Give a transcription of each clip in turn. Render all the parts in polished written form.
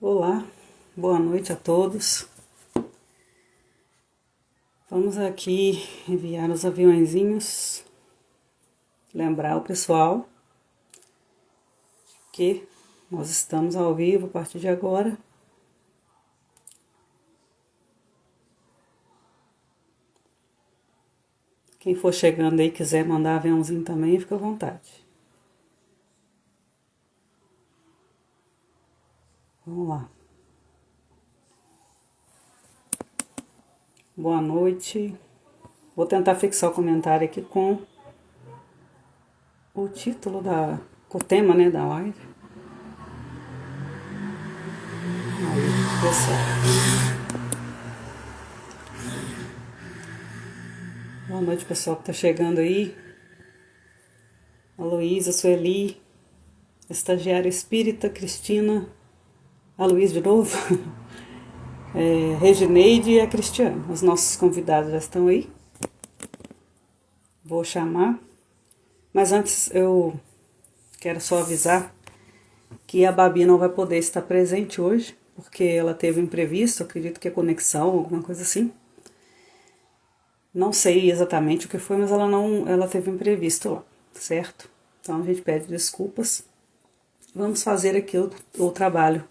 Olá, boa noite a todos. Vamos aqui enviar os aviõezinhos, lembrar o pessoal que nós estamos ao vivo a partir de agora. Quem for chegando aí quiser mandar aviãozinho também, fica à vontade. Vamos lá. Boa noite. Vou tentar fixar o comentário aqui com o título com o tema, né, da live. Aí, pessoal. Boa noite, pessoal que tá chegando aí. A Luísa, a Sueli, a estagiária espírita, Cristina, a Luísa de novo, Regineide e a Cristiane. Os nossos convidados já estão aí. Vou chamar. Mas antes eu quero só avisar que a Babi não vai poder estar presente hoje, porque ela teve um imprevisto, acredito que é conexão, alguma coisa assim. Não sei exatamente o que foi, mas ela teve um imprevisto lá, certo? Então a gente pede desculpas. Vamos fazer aqui o trabalho.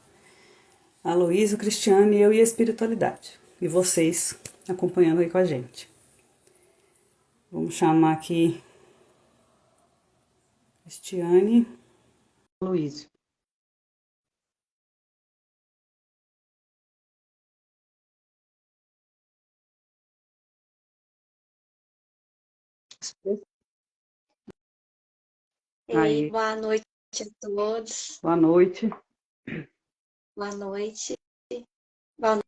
A Luísa, o Cristiane, eu e a espiritualidade. E vocês acompanhando aí com a gente. Vamos chamar aqui Cristiane, Luísa. Ei, boa noite a todos. Boa noite. Boa noite. Boa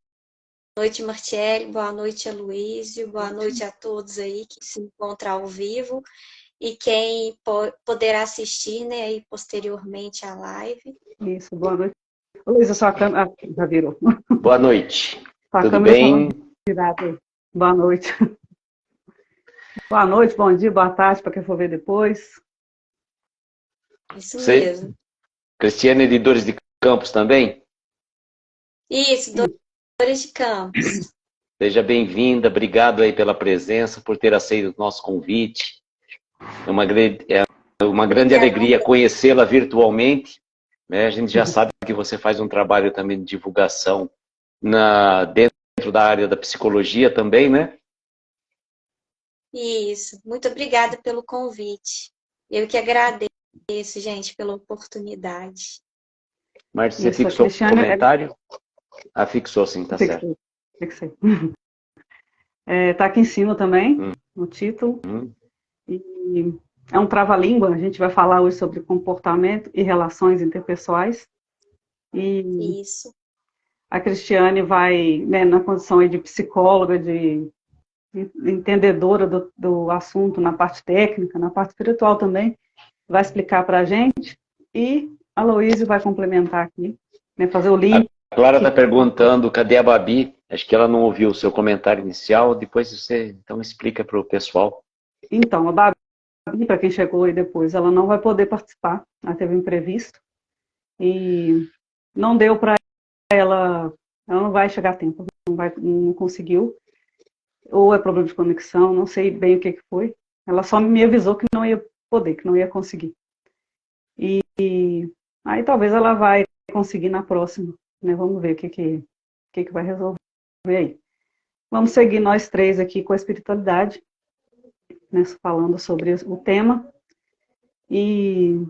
noite, Martiele. Boa noite, Aloísio. Boa noite a todos aí que se encontram ao vivo e quem poderá assistir, né, aí posteriormente à live. Isso, boa noite. Luísa, sua câmera... já virou. Boa noite. Sua Tudo bem? Boa noite. Boa noite, bom dia, boa tarde, para quem for ver depois. Isso mesmo. Cristiane de Dores de Campos também? Isso, Dores de Campos. Seja bem-vinda, obrigado aí pela presença, por ter aceito o nosso convite. É uma grande alegria conhecê-la virtualmente. Né? A gente já sabe que você faz um trabalho também de divulgação dentro da área da psicologia também, né? Isso, muito obrigada pelo convite. Eu que agradeço, gente, pela oportunidade. Márcia, você fixou o comentário? Ah, fixou sim, tá certo. Fixei. Tá aqui em cima também, no título. E é um trava-língua, a gente vai falar hoje sobre comportamento e relações interpessoais. E isso. A Cristiane vai, né, na condição aí de psicóloga, de entendedora do assunto na parte técnica, na parte espiritual também, vai explicar para a gente. E a Luísa vai complementar aqui, né, fazer o link. A Clara está perguntando, cadê a Babi? Acho que ela não ouviu o seu comentário inicial, depois você então explica para o pessoal. Então, a Babi, para quem chegou aí depois, ela não vai poder participar, ela teve um imprevisto, e não deu para ela não vai chegar a tempo, não conseguiu, ou é problema de conexão, não sei bem o que foi, ela só me avisou que não ia poder, que não ia conseguir. E aí talvez ela vai conseguir na próxima, né? Vamos ver o que vai resolver aí. Vamos seguir nós três aqui com a espiritualidade, né, falando sobre o tema. E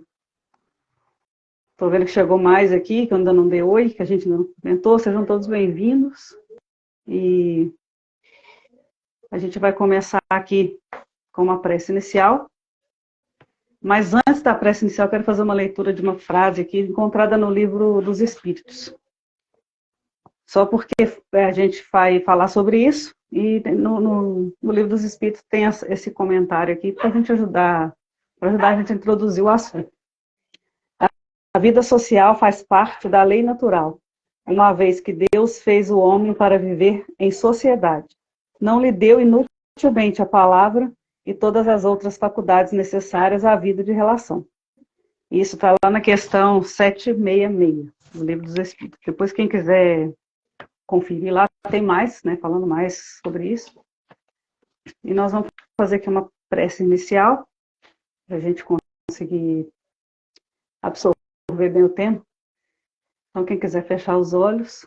estou vendo que chegou mais aqui, que eu ainda não dei oi, que a gente não comentou. Sejam todos bem-vindos. E a gente vai começar aqui com uma prece inicial. Mas antes da prece inicial, eu quero fazer uma leitura de uma frase aqui, encontrada no Livro dos Espíritos. Só porque a gente vai falar sobre isso, e no Livro dos Espíritos tem esse comentário aqui para a gente ajudar a gente a introduzir o assunto. A vida social faz parte da lei natural, uma vez que Deus fez o homem para viver em sociedade. Não lhe deu inutilmente a palavra e todas as outras faculdades necessárias à vida de relação. Isso está lá na questão 766. do Livro dos Espíritos. Depois, quem quiser conferir lá, tem mais, né, falando mais sobre isso. E nós vamos fazer aqui uma prece inicial, para a gente conseguir absorver bem o tema. Então, quem quiser fechar os olhos,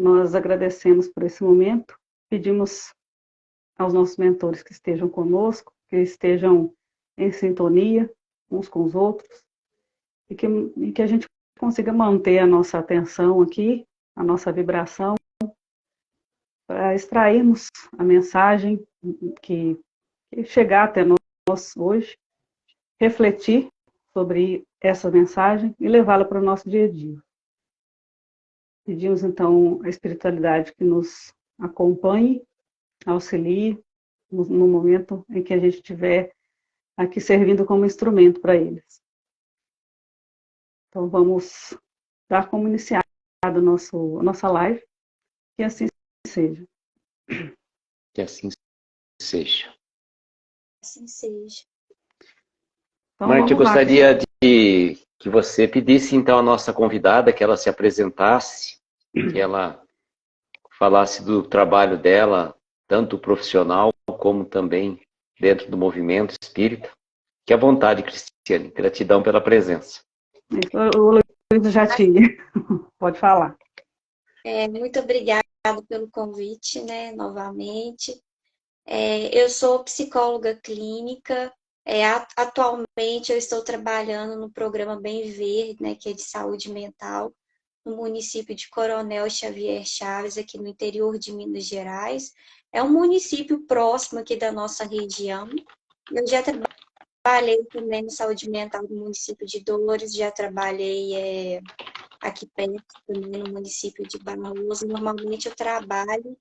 nós agradecemos por esse momento, pedimos aos nossos mentores que estejam conosco, que estejam em sintonia uns com os outros, e que a gente consiga manter a nossa atenção aqui, a nossa vibração, para extrairmos a mensagem que chegar até nós hoje, refletir sobre essa mensagem e levá-la para o nosso dia a dia. Pedimos, então, a espiritualidade que nos acompanhe, auxilie no momento em que a gente estiver aqui servindo como instrumento para eles. Então, vamos dar como iniciada a nossa live, que assim seja. Que assim seja. Assim seja. Então, Marte, eu vamos lá. gostaria de que você pedisse, então, à nossa convidada que ela se apresentasse, que ela falasse do trabalho dela, tanto profissional como também dentro do movimento espírita. Que à vontade, Cristiane. Gratidão pela presença. O Luiz já tinha. Pode falar. Muito obrigada pelo convite, né, novamente. Eu sou psicóloga clínica. Atualmente eu estou trabalhando no programa Bem Verde, né, que é de saúde mental, no município de Coronel Xavier Chaves, aqui no interior de Minas Gerais. É um município próximo aqui da nossa região. Eu já trabalhei também na saúde mental do município de Dores, já trabalhei aqui perto também no município de Barroso. Normalmente eu trabalho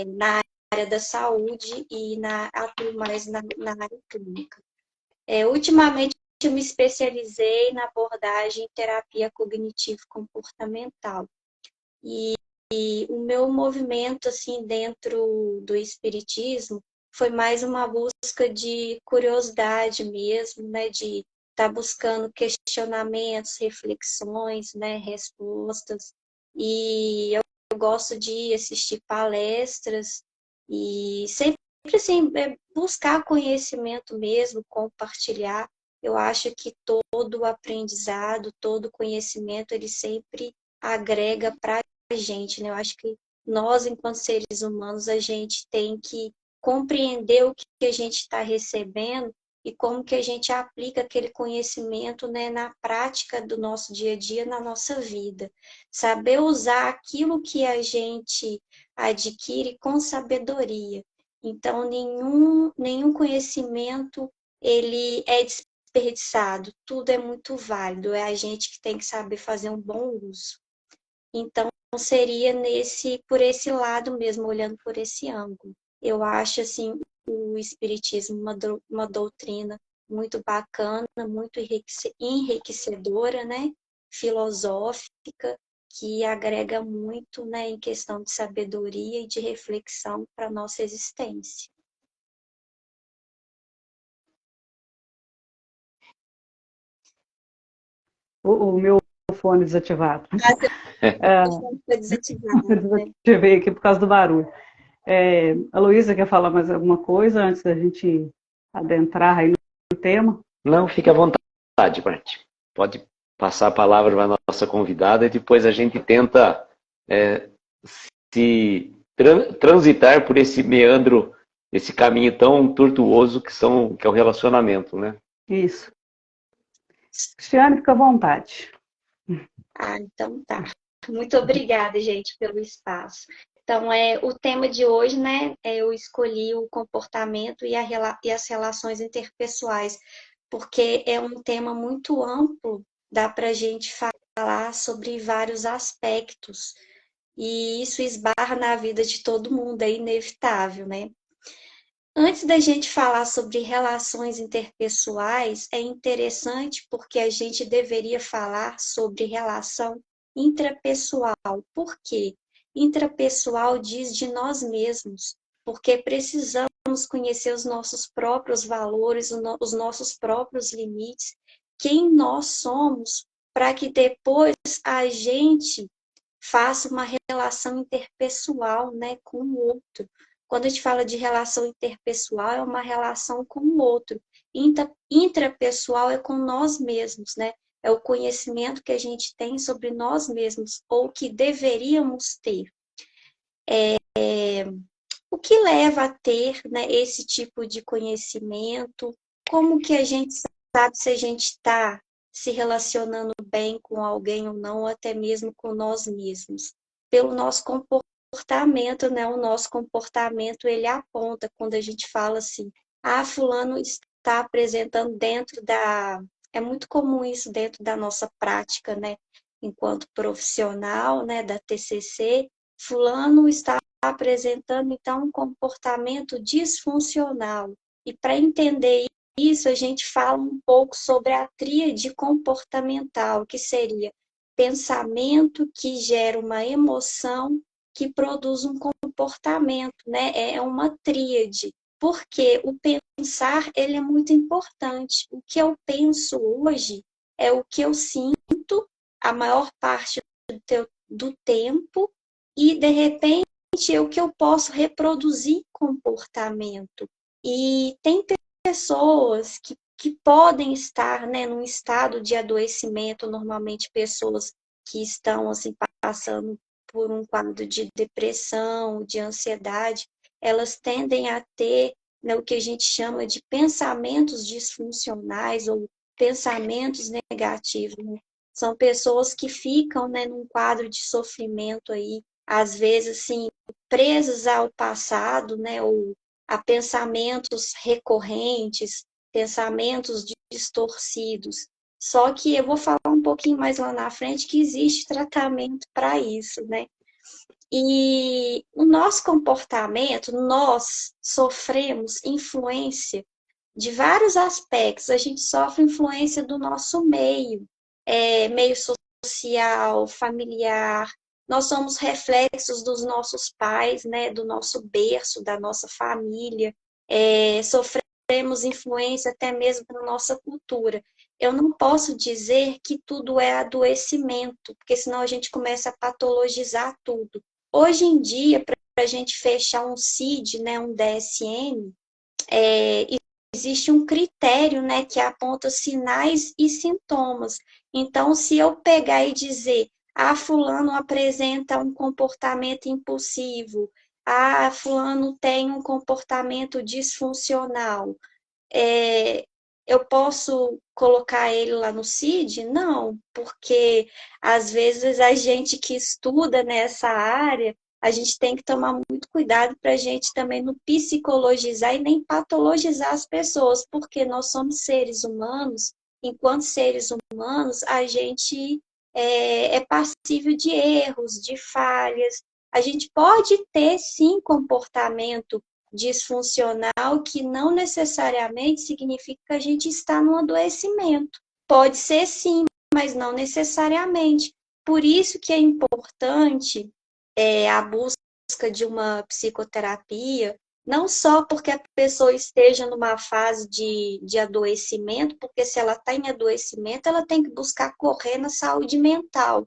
na área da saúde e atuo mais na área clínica. Ultimamente eu me especializei na abordagem em terapia cognitivo-comportamental. E o meu movimento assim dentro do espiritismo foi mais uma busca de curiosidade mesmo, né, de estar buscando questionamentos, reflexões, né, respostas. E eu gosto de assistir palestras e sempre assim, buscar conhecimento mesmo, compartilhar. Eu acho que todo aprendizado, todo conhecimento, ele sempre agrega para a gente, né? Eu acho que nós, enquanto seres humanos, a gente tem que compreender o que a gente está recebendo e como que a gente aplica aquele conhecimento, né, na prática do nosso dia a dia, na nossa vida. Saber usar aquilo que a gente adquire com sabedoria. Então, nenhum conhecimento ele é desperdiçado, tudo é muito válido, é a gente que tem que saber fazer um bom uso. Então, seria por esse lado mesmo, olhando por esse ângulo. Eu acho, assim, o Espiritismo uma doutrina muito bacana, muito enriquecedora, né? Filosófica, que agrega muito, né, em questão de sabedoria e de reflexão para a nossa existência. O meu fone desativado. Foi desativado, né? Desativei aqui por causa do barulho. A Luísa quer falar mais alguma coisa antes da gente adentrar aí no tema? Não, fique à vontade, Marte. Pode passar a palavra para a nossa convidada e depois a gente tenta se transitar por esse meandro, esse caminho tão tortuoso que é o relacionamento, né? Isso. Cristiane, fica à vontade. Então tá. Muito obrigada, gente, pelo espaço. Então, o tema de hoje, né, eu escolhi o comportamento e as relações interpessoais, porque é um tema muito amplo, dá para a gente falar sobre vários aspectos, e isso esbarra na vida de todo mundo, é inevitável, né? Antes da gente falar sobre relações interpessoais, é interessante porque a gente deveria falar sobre relação intrapessoal. Por quê? Intrapessoal diz de nós mesmos, porque precisamos conhecer os nossos próprios valores, os nossos próprios limites, quem nós somos, para que depois a gente faça uma relação interpessoal, né, com o outro. Quando a gente fala de relação interpessoal, é uma relação com o outro. Intrapessoal é com nós mesmos, né? É o conhecimento que a gente tem sobre nós mesmos, ou que deveríamos ter. O que leva a ter, né, esse tipo de conhecimento? Como que a gente sabe se a gente está se relacionando bem com alguém ou não, ou até mesmo com nós mesmos? Pelo nosso comportamento, né? O nosso comportamento, ele aponta quando a gente fala assim, fulano está apresentando dentro da... É muito comum isso dentro da nossa prática, né? Enquanto profissional, né, da TCC, fulano está apresentando, então, um comportamento disfuncional. E para entender isso, a gente fala um pouco sobre a tríade comportamental, que seria pensamento que gera uma emoção que produz um comportamento, né? É uma tríade, porque o pensar, ele é muito importante. O que eu penso hoje é o que eu sinto a maior parte do tempo e, de repente, é o que eu posso reproduzir comportamento. E tem pessoas que podem estar, né, num estado de adoecimento, normalmente pessoas que estão assim, passando por um quadro de depressão, de ansiedade, elas tendem a ter, né, o que a gente chama de pensamentos disfuncionais ou pensamentos negativos, né? São pessoas que ficam, né, num quadro de sofrimento aí, às vezes, assim, presas ao passado, né, ou a pensamentos recorrentes, pensamentos distorcidos. Só que eu vou falar um pouquinho mais lá na frente que existe tratamento para isso, né? E o nosso comportamento, nós sofremos influência de vários aspectos. A gente sofre influência do nosso meio, meio social, familiar. Nós somos reflexos dos nossos pais, né, do nosso berço, da nossa família. Sofremos influência até mesmo da nossa cultura. Eu não posso dizer que tudo é adoecimento, porque senão a gente começa a patologizar tudo. Hoje em dia, para a gente fechar um CID, né, um DSM, existe um critério, né, que aponta sinais e sintomas. Então, se eu pegar e dizer, fulano apresenta um comportamento impulsivo, fulano tem um comportamento disfuncional, eu posso colocar ele lá no CID? Não, porque às vezes a gente que estuda nessa área, a gente tem que tomar muito cuidado para a gente também não psicologizar e nem patologizar as pessoas, porque nós somos seres humanos, enquanto seres humanos, a gente é passível de erros, de falhas. A gente pode ter, sim, comportamento disfuncional, que não necessariamente significa que a gente está num adoecimento. Pode ser sim, mas não necessariamente. Por isso que é importante a busca de uma psicoterapia, não só porque a pessoa esteja numa fase de adoecimento, porque se ela está em adoecimento, ela tem que buscar correr na saúde mental.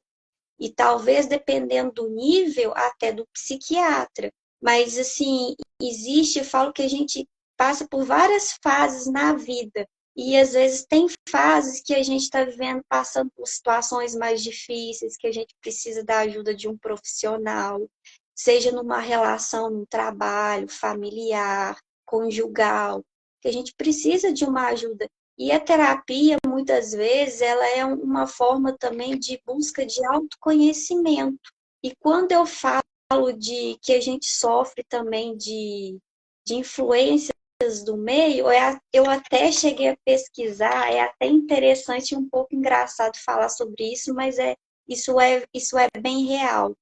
E talvez, dependendo do nível, até do psiquiatra. Mas, assim, eu falo que a gente passa por várias fases na vida. E, às vezes, tem fases que a gente está vivendo, passando por situações mais difíceis, que a gente precisa da ajuda de um profissional, seja numa relação, num trabalho, familiar, conjugal, que a gente precisa de uma ajuda. E a terapia, muitas vezes, ela é uma forma também de busca de autoconhecimento. E quando eu falo de que a gente sofre também de influências do meio, eu até cheguei a pesquisar, é até interessante e um pouco engraçado falar sobre isso, mas isso é bem real.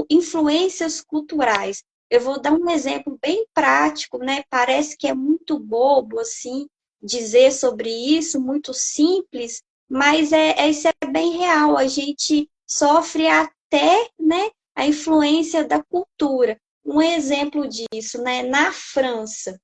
Influências culturais. Eu vou dar um exemplo bem prático, né? Parece que é muito bobo, assim, dizer sobre isso, muito simples, mas isso é bem real. A gente sofre até, né, a influência da cultura. Um exemplo disso, né, na França,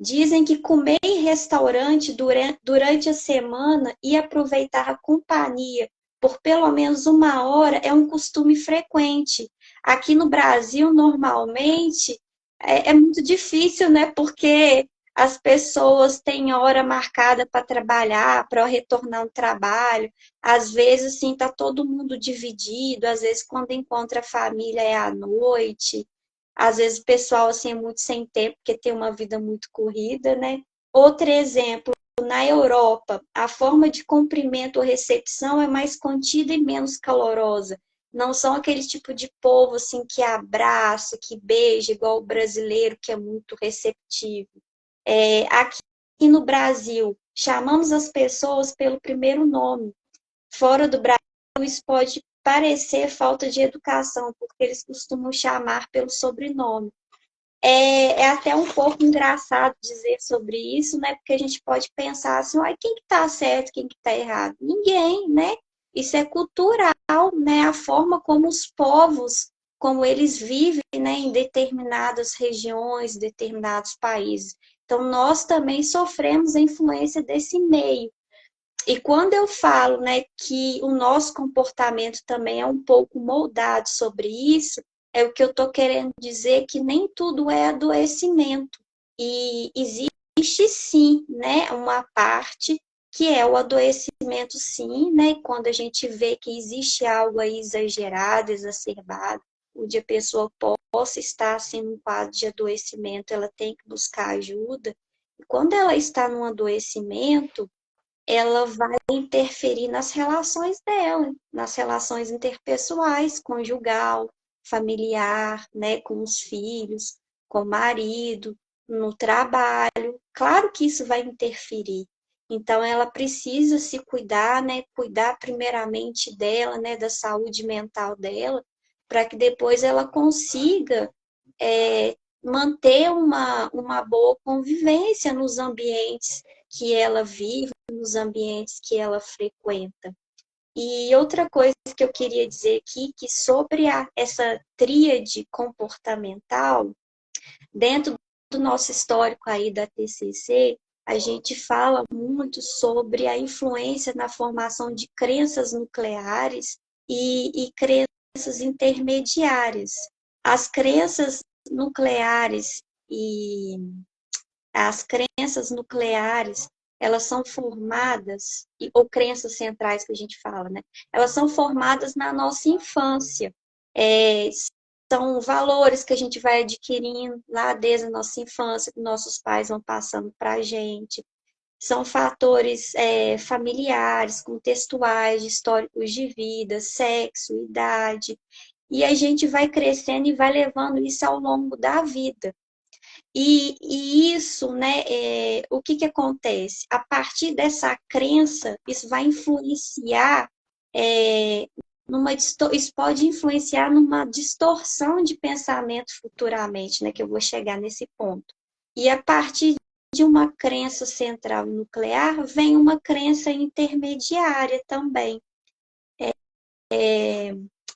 Dizem que comer em restaurante durante a semana e aproveitar a companhia por pelo menos 1 hora é um costume frequente. Aqui no Brasil, normalmente, é muito difícil, né? Porque as pessoas têm hora marcada para trabalhar, para retornar ao trabalho. Às vezes, assim, tá todo mundo dividido. Às vezes, quando encontra a família é à noite. Às vezes o pessoal assim é muito sem tempo, porque tem uma vida muito corrida, né? Outro exemplo, na Europa, a forma de cumprimento ou recepção é mais contida e menos calorosa. Não são aquele tipo de povo assim que abraça, que beija, igual o brasileiro, que é muito receptivo. Aqui no Brasil, chamamos as pessoas pelo primeiro nome. Fora do Brasil, isso pode parecer falta de educação, porque eles costumam chamar pelo sobrenome. É até um pouco engraçado dizer sobre isso, né? Porque a gente pode pensar assim, uai, quem que tá certo, quem que tá errado? Ninguém, né? Isso é cultural, né? A forma como os povos, como eles vivem, né, em determinadas regiões, determinados países. Então, nós também sofremos a influência desse meio. E quando eu falo, né, que o nosso comportamento também é um pouco moldado sobre isso, é o que eu estou querendo dizer que nem tudo é adoecimento. E existe sim, né, uma parte que é o adoecimento sim, né, quando a gente vê que existe algo aí exagerado, exacerbado, onde a pessoa possa estar assim num quadro de adoecimento, ela tem que buscar ajuda. E quando ela está num adoecimento, ela vai interferir nas relações dela, nas relações interpessoais, conjugal, familiar, né, com os filhos, com o marido, no trabalho. Claro que isso vai interferir. Então, ela precisa se cuidar, né, cuidar primeiramente dela, né, da saúde mental dela, para que depois ela consiga manter uma boa convivência nos ambientes que ela vive, nos ambientes que ela frequenta. E outra coisa que eu queria dizer aqui, que sobre essa tríade comportamental, dentro do nosso histórico aí da TCC, a gente fala muito sobre a influência na formação de crenças nucleares e crenças intermediárias. As crenças nucleares e as crenças nucleares, elas são formadas, ou crenças centrais que a gente fala, né? Elas são formadas na nossa infância. É, são valores que a gente vai adquirindo lá desde a nossa infância, que nossos pais vão passando para a gente. São fatores familiares, contextuais, históricos de vida, sexo, idade. E a gente vai crescendo e vai levando isso ao longo da vida. E isso, né, o que acontece? A partir dessa crença, isso vai influenciar, isso pode influenciar numa distorção de pensamento futuramente, né, que eu vou chegar nesse ponto. E a partir de uma crença central nuclear, vem uma crença intermediária também.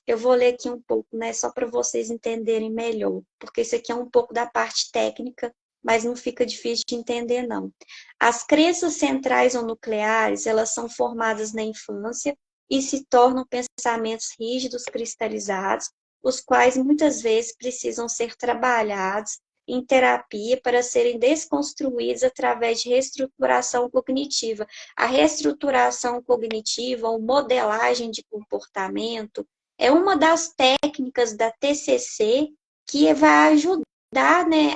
Eu vou ler aqui um pouco, né, só para vocês entenderem melhor, porque isso aqui é um pouco da parte técnica, mas não fica difícil de entender, não. As crenças centrais ou nucleares, elas são formadas na infância e se tornam pensamentos rígidos, cristalizados, os quais muitas vezes precisam ser trabalhados em terapia para serem desconstruídos através de reestruturação cognitiva. A reestruturação cognitiva ou modelagem de comportamento é uma das técnicas da TCC que vai ajudar, né,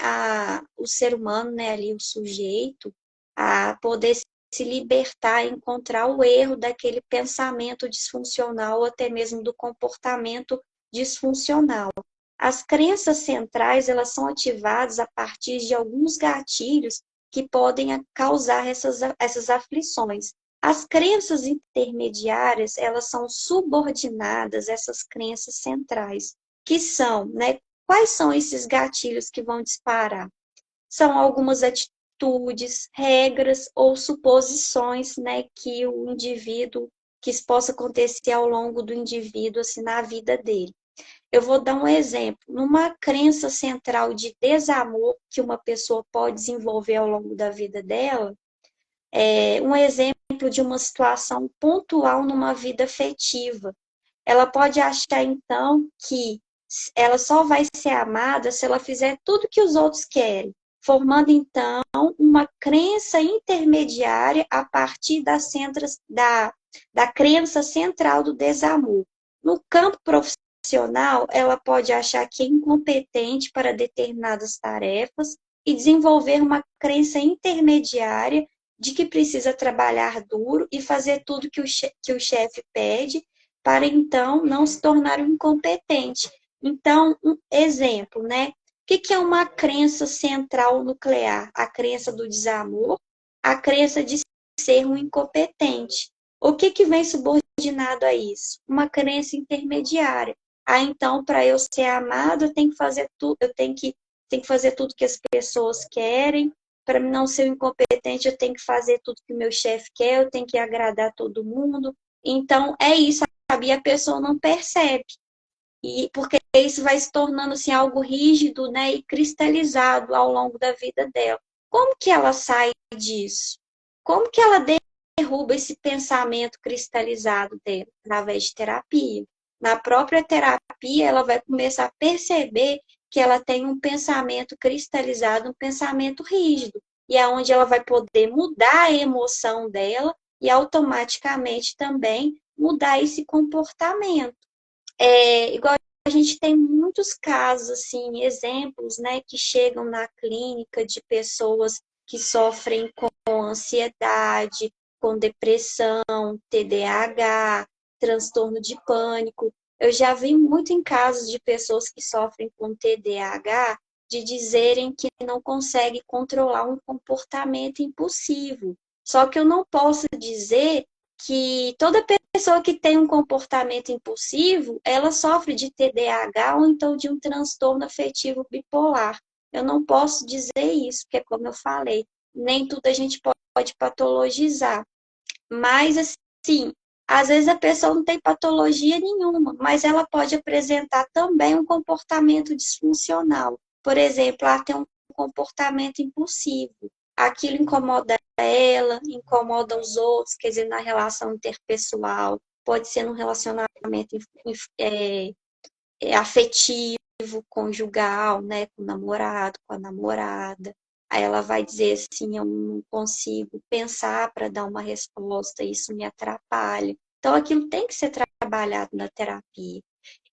o ser humano, né, ali, o sujeito, a poder se libertar, encontrar o erro daquele pensamento disfuncional ou até mesmo do comportamento disfuncional. As crenças centrais, elas são ativadas a partir de alguns gatilhos que podem causar essas aflições. As crenças intermediárias, elas são subordinadas a essas crenças centrais, que são, né, quais são esses gatilhos que vão disparar? São algumas atitudes, regras ou suposições, né, que o indivíduo, que isso possa acontecer ao longo do indivíduo, assim, na vida dele. Eu vou dar um exemplo. Numa crença central de desamor que uma pessoa pode desenvolver ao longo da vida dela, um exemplo de uma situação pontual numa vida afetiva. Ela pode achar, então, que ela só vai ser amada se ela fizer tudo que os outros querem, formando, então, uma crença intermediária a partir da crença central do desamor. No campo profissional, ela pode achar que é incompetente para determinadas tarefas e desenvolver uma crença intermediária de que precisa trabalhar duro e fazer tudo que o chefe pede para então não se tornar um incompetente. Então, um exemplo, né? O que é uma crença central nuclear? A crença do desamor, a crença de ser um incompetente. O que vem subordinado a isso? Uma crença intermediária. Então, para eu ser amado, eu tenho que fazer tudo, tenho que fazer tudo que as pessoas querem. Para não ser um incompetente, eu tenho que fazer tudo que o meu chefe quer, eu tenho que agradar todo mundo. Então, é isso, sabe? E a pessoa não percebe. E porque isso vai se tornando assim, algo rígido, né, e cristalizado ao longo da vida dela. Como que ela sai disso? Como que ela derruba esse pensamento cristalizado dela? Através de terapia. Na própria terapia, ela vai começar a perceber que ela tem um pensamento cristalizado, um pensamento rígido. E é onde ela vai poder mudar a emoção dela e automaticamente também mudar esse comportamento. Igual a gente tem muitos casos, assim, exemplos, né, que chegam na clínica de pessoas que sofrem com ansiedade, com depressão, TDAH, transtorno de pânico. Eu já vi muito em casos de pessoas que sofrem com TDAH de dizerem que não conseguem controlar um comportamento impulsivo. Só que eu não posso dizer que toda pessoa que tem um comportamento impulsivo, ela sofre de TDAH ou então de um transtorno afetivo bipolar. Eu não posso dizer isso, porque como eu falei, nem tudo a gente pode patologizar. Mas, assim, às vezes a pessoa não tem patologia nenhuma, mas ela pode apresentar também um comportamento disfuncional. Por exemplo, ela tem um comportamento impulsivo. Aquilo incomoda ela, incomoda os outros, quer dizer, na relação interpessoal, pode ser num relacionamento afetivo, conjugal, né, com o namorado, com a namorada. Aí ela vai dizer assim, eu não consigo pensar para dar uma resposta, isso me atrapalha. Então, aquilo tem que ser trabalhado na terapia.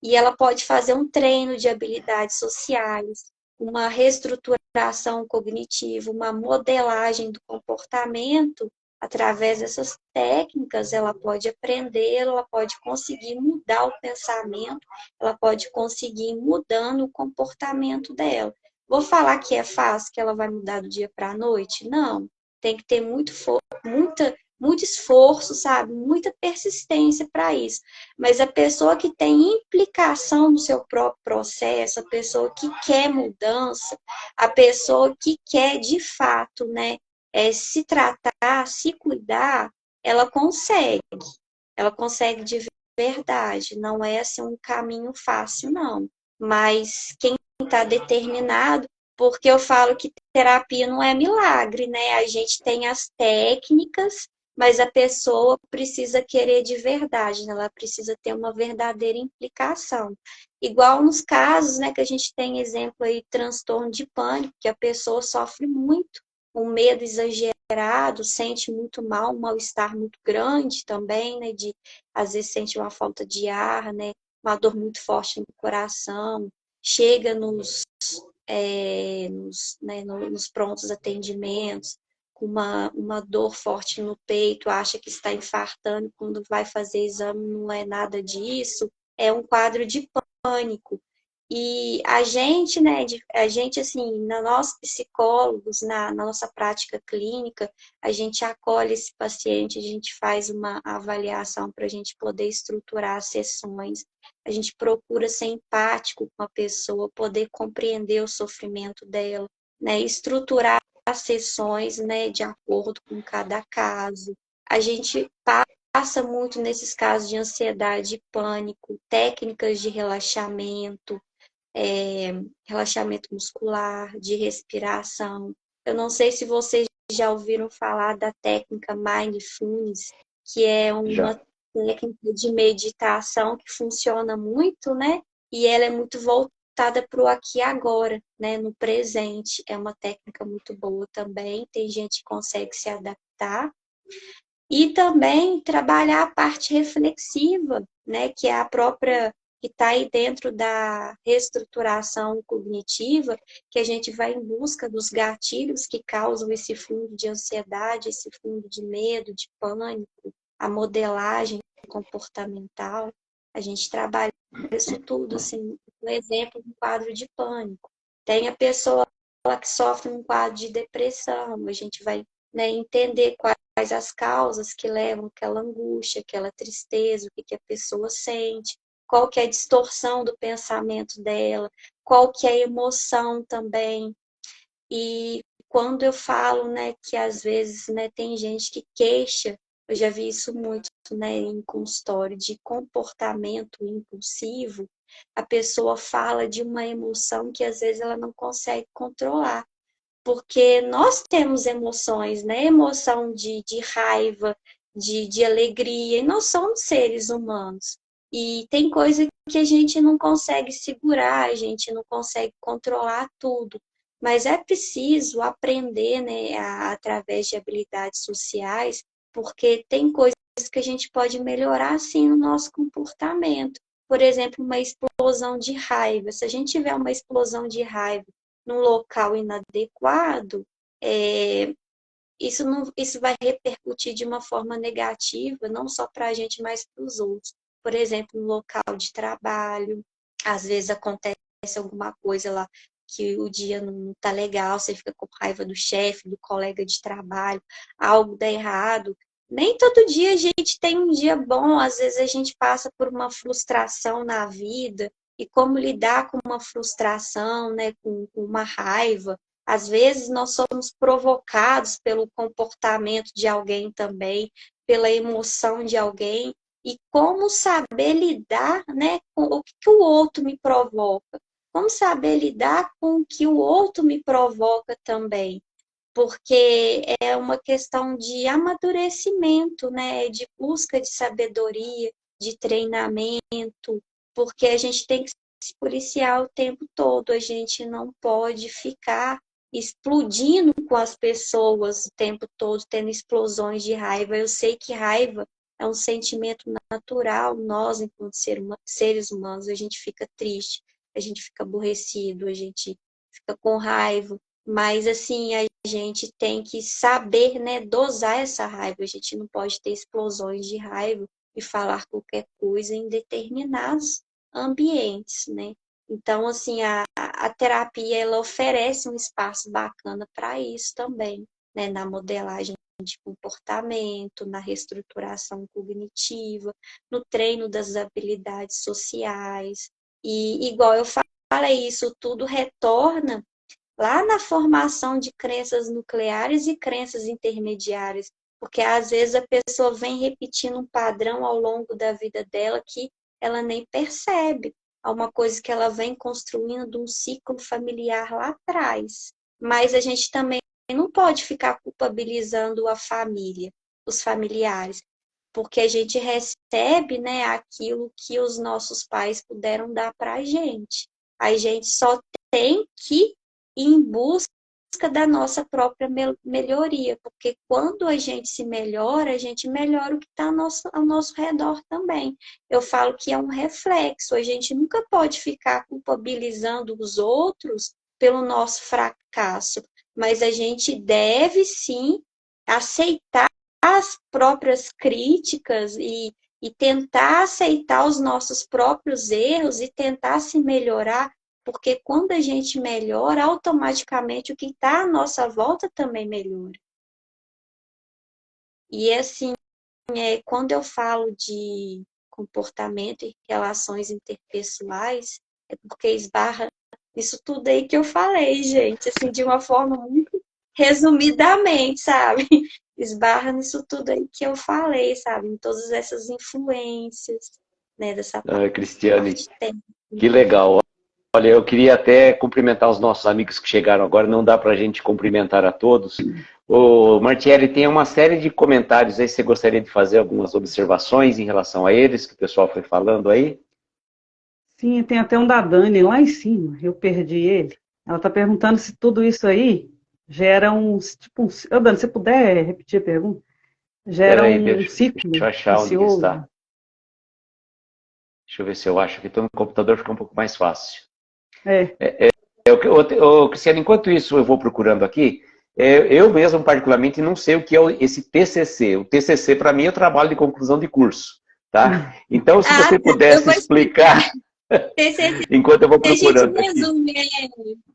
E ela pode fazer um treino de habilidades sociais, uma reestruturação cognitiva, uma modelagem do comportamento. Através dessas técnicas, ela pode aprender, ela pode conseguir mudar o pensamento, ela pode conseguir ir mudando o comportamento dela. Vou falar que é fácil, que ela vai mudar do dia para a noite? Não. Tem que ter muito esforço, sabe? Muita persistência para isso. Mas a pessoa que tem implicação no seu próprio processo, a pessoa que quer mudança, a pessoa que quer de fato, né, se tratar, se cuidar, ela consegue. Ela consegue de verdade. Não é assim um caminho fácil, não. Mas quem está determinado, porque eu falo que terapia não é milagre, né? A gente tem as técnicas, mas a pessoa precisa querer de verdade, né? Ela precisa ter uma verdadeira implicação. Igual nos casos, né, que a gente tem exemplo aí, transtorno de pânico, que a pessoa sofre muito, um medo exagerado, sente muito mal, um mal-estar muito grande também, né? Às vezes sente uma falta de ar, né? Uma dor muito forte no coração, chega nos prontos atendimentos, com uma dor forte no peito, acha que está infartando, quando vai fazer exame não é nada disso, é um quadro de pânico. E a gente, né, assim, nós psicólogos, na nossa prática clínica, a gente acolhe esse paciente, a gente faz uma avaliação para a gente poder estruturar as sessões, a gente procura ser empático com a pessoa, poder compreender o sofrimento dela, né, estruturar as sessões, né, de acordo com cada caso. A gente passa muito nesses casos de ansiedade e pânico, técnicas de relaxamento, relaxamento muscular, de respiração. Eu não sei se vocês já ouviram falar da técnica Mindfulness, que é Já. uma técnica de meditação que funciona muito, né? E ela é muito voltada para o aqui e agora, né? No presente. É uma técnica muito boa também. Tem gente que consegue se adaptar. E também trabalhar a parte reflexiva, né, que é a própria, que está aí dentro da reestruturação cognitiva, que a gente vai em busca dos gatilhos que causam esse fundo de ansiedade, esse fundo de medo, de pânico, a modelagem comportamental. A gente trabalha isso tudo, assim, um exemplo, um quadro de pânico. Tem a pessoa que sofre um quadro de depressão, a gente vai, né, entender quais as causas que levam aquela angústia, aquela tristeza, o que a pessoa sente, qual que é a distorção do pensamento dela, qual que é a emoção também. E quando eu falo, né, que às vezes, né, tem gente que queixa, eu já vi isso muito, né, em consultório, de comportamento impulsivo, a pessoa fala de uma emoção que às vezes ela não consegue controlar. Porque nós temos emoções, né? Emoção de raiva, de alegria, e nós somos seres humanos. E tem coisa que a gente não consegue segurar, a gente não consegue controlar tudo. Mas é preciso aprender, né, através de habilidades sociais, porque tem coisas que a gente pode melhorar, sim, no nosso comportamento. Por exemplo, uma explosão de raiva. Se a gente tiver uma explosão de raiva num local inadequado, isso vai repercutir de uma forma negativa, não só para a gente, mas para os outros. Por exemplo, no local de trabalho, às vezes acontece alguma coisa lá que o dia não está legal, você fica com raiva do chefe, do colega de trabalho, algo dá errado. Nem todo dia a gente tem um dia bom, às vezes a gente passa por uma frustração na vida, e como lidar com uma frustração, né, com uma raiva. Às vezes nós somos provocados pelo comportamento de alguém também, pela emoção de alguém, e como saber lidar, né, com o que o outro me provoca. Como saber lidar com o que o outro me provoca também. Porque é uma questão de amadurecimento, né, de busca de sabedoria, de treinamento, porque a gente tem que se policiar o tempo todo, a gente não pode ficar explodindo com as pessoas o tempo todo, tendo explosões de raiva. Eu sei que raiva é um sentimento natural, nós, enquanto seres humanos, a gente fica triste, a gente fica aborrecido, a gente fica com raiva, mas assim, a gente tem que saber, né, dosar essa raiva, a gente não pode ter explosões de raiva e falar qualquer coisa em determinados ambientes, né? Então, assim, a terapia, ela oferece um espaço bacana para isso também, né? Na modelagem de comportamento, na reestruturação cognitiva, no treino das habilidades sociais. E, igual eu falei, isso tudo retorna lá na formação de crenças nucleares e crenças intermediárias, porque às vezes a pessoa vem repetindo um padrão ao longo da vida dela que ela nem percebe. É uma coisa que ela vem construindo de um ciclo familiar lá atrás. Mas a gente também não pode ficar culpabilizando a família, os familiares, porque a gente recebe, né, aquilo que os nossos pais puderam dar para a gente. A gente só tem que ir em busca da nossa própria melhoria, porque quando a gente se melhora, a gente melhora o que está ao nosso redor também. Eu falo que é um reflexo, a gente nunca pode ficar culpabilizando os outros pelo nosso fracasso, mas a gente deve sim aceitar as próprias críticas e tentar aceitar os nossos próprios erros e tentar se melhorar, porque quando a gente melhora, automaticamente o que está à nossa volta também melhora. E assim, quando eu falo de comportamento e relações interpessoais, é porque esbarra isso tudo aí que eu falei, gente, assim, de uma forma muito resumidamente, sabe? Esbarra nisso tudo aí que eu falei, sabe? Em todas essas influências, né, dessa Cristiane, parte técnica. que legal. Olha, eu queria até cumprimentar os nossos amigos que chegaram agora, não dá para a gente cumprimentar a todos. O Martielli, tem uma série de comentários aí, você gostaria de fazer algumas observações em relação a eles, que o pessoal foi falando aí? Sim, tem até um da Dani lá em cima, eu perdi ele. Ela está perguntando se tudo isso aí gera tipo, Ô, Dani, se puder repetir a pergunta, gera Espera aí, um ciclo deixa eu achar onde que vicioso. está. Deixa eu ver se eu acho que no computador fica um pouco mais fácil. Cristiano, enquanto isso eu vou procurando aqui, eu mesmo particularmente não sei o que é esse TCC. O TCC para mim é o trabalho de conclusão de curso, tá? Então se você pudesse explicar enquanto eu vou procurando aqui. Resume,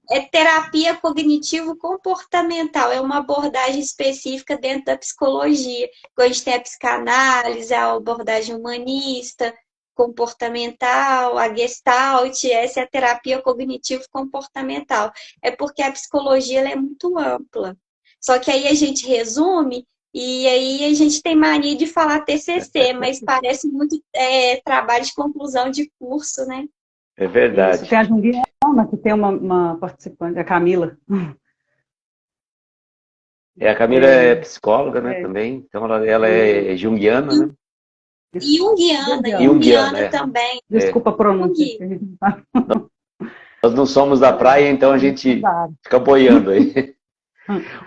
é terapia cognitivo-comportamental, é uma abordagem específica dentro da psicologia. A gente tem a psicanálise, a abordagem humanista, comportamental, a Gestalt, essa é a terapia cognitivo-comportamental. É porque a psicologia ela é muito ampla. Só que aí a gente resume e aí a gente tem mania de falar TCC, mas parece muito trabalho de conclusão de curso, né? É verdade. Isso, tem a Junguiana, que tem uma participante, a Camila. A Camila é psicóloga, né, também. Então ela é junguiana, né? Junguiana também. Desculpa a pronúncia. Nós não somos da praia, então a gente fica boiando aí.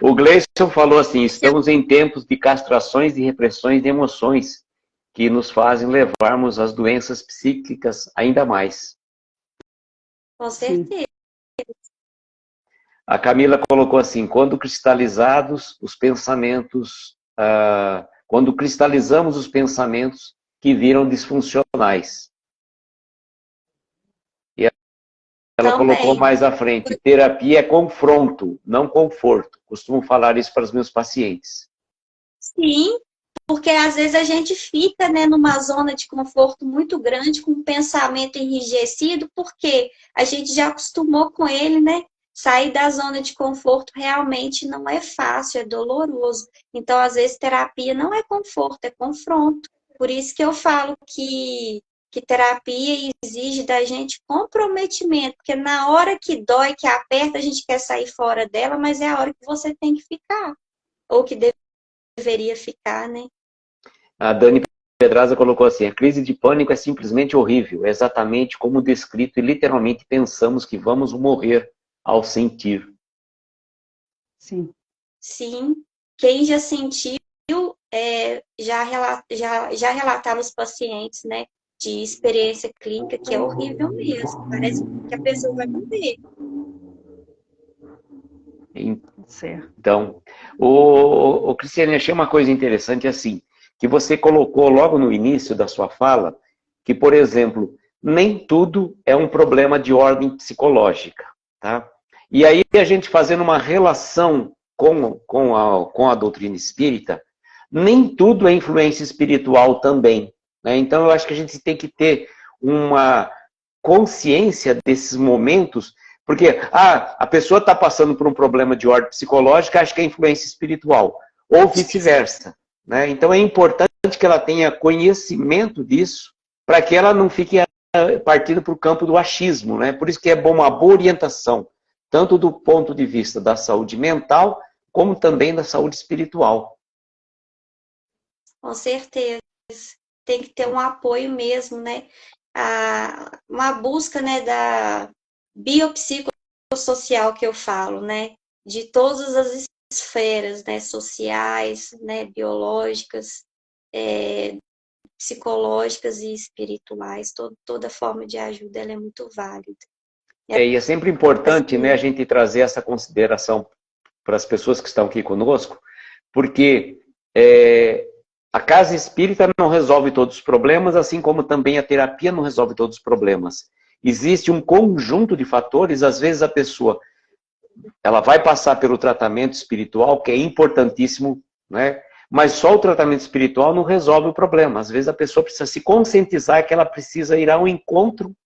O Gleison falou assim, estamos em tempos de castrações e repressões de emoções que nos fazem levarmos as doenças psíquicas ainda mais. Com certeza. A Camila colocou assim, quando cristalizados os pensamentos, quando cristalizamos os pensamentos que viram disfuncionais. E ela colocou mais à frente, terapia é confronto, não conforto. Costumo falar isso para os meus pacientes. Sim, porque às vezes a gente fica, né, numa zona de conforto muito grande, com um pensamento enrijecido, porque a gente já acostumou com ele, né? Sair da zona de conforto realmente não é fácil, é doloroso. Então, às vezes, terapia não é conforto, é confronto. Por isso que eu falo que terapia exige da gente comprometimento, porque na hora que dói, que aperta, a gente quer sair fora dela, mas é a hora que você tem que ficar, ou que deveria ficar, né? A Dani Pedraza colocou assim, a crise de pânico é simplesmente horrível, é exatamente como descrito e literalmente pensamos que vamos morrer ao sentir. Sim. Sim. Quem já sentiu, já relatava os pacientes, né? De experiência clínica, que é horrível mesmo. Parece que a pessoa vai morrer. Então, o Cristiane, achei uma coisa interessante assim, que você colocou logo no início da sua fala, que, por exemplo, nem tudo é um problema de ordem psicológica, tá? E aí a gente fazendo uma relação com a doutrina espírita, nem tudo é influência espiritual também, né? Então eu acho que a gente tem que ter uma consciência desses momentos, porque a pessoa está passando por um problema de ordem psicológica, acha que é influência espiritual, ou vice-versa, né? Então é importante que ela tenha conhecimento disso, para que ela não fique partindo para o campo do achismo, né? Por isso que é bom uma boa orientação, tanto do ponto de vista da saúde mental, como também da saúde espiritual. Com certeza. Tem que ter um apoio mesmo, né? Uma busca, né, da biopsicossocial que eu falo, né? De todas as esferas, né? Sociais, né? Biológicas, psicológicas e espirituais. Toda forma de ajuda ela é muito válida. E é sempre importante, né, a gente trazer essa consideração para as pessoas que estão aqui conosco, porque a casa espírita não resolve todos os problemas, assim como também a terapia não resolve todos os problemas. Existe um conjunto de fatores, às vezes a pessoa ela vai passar pelo tratamento espiritual, que é importantíssimo, né? Mas só o tratamento espiritual não resolve o problema. Às vezes a pessoa precisa se conscientizar que ela precisa ir ao encontro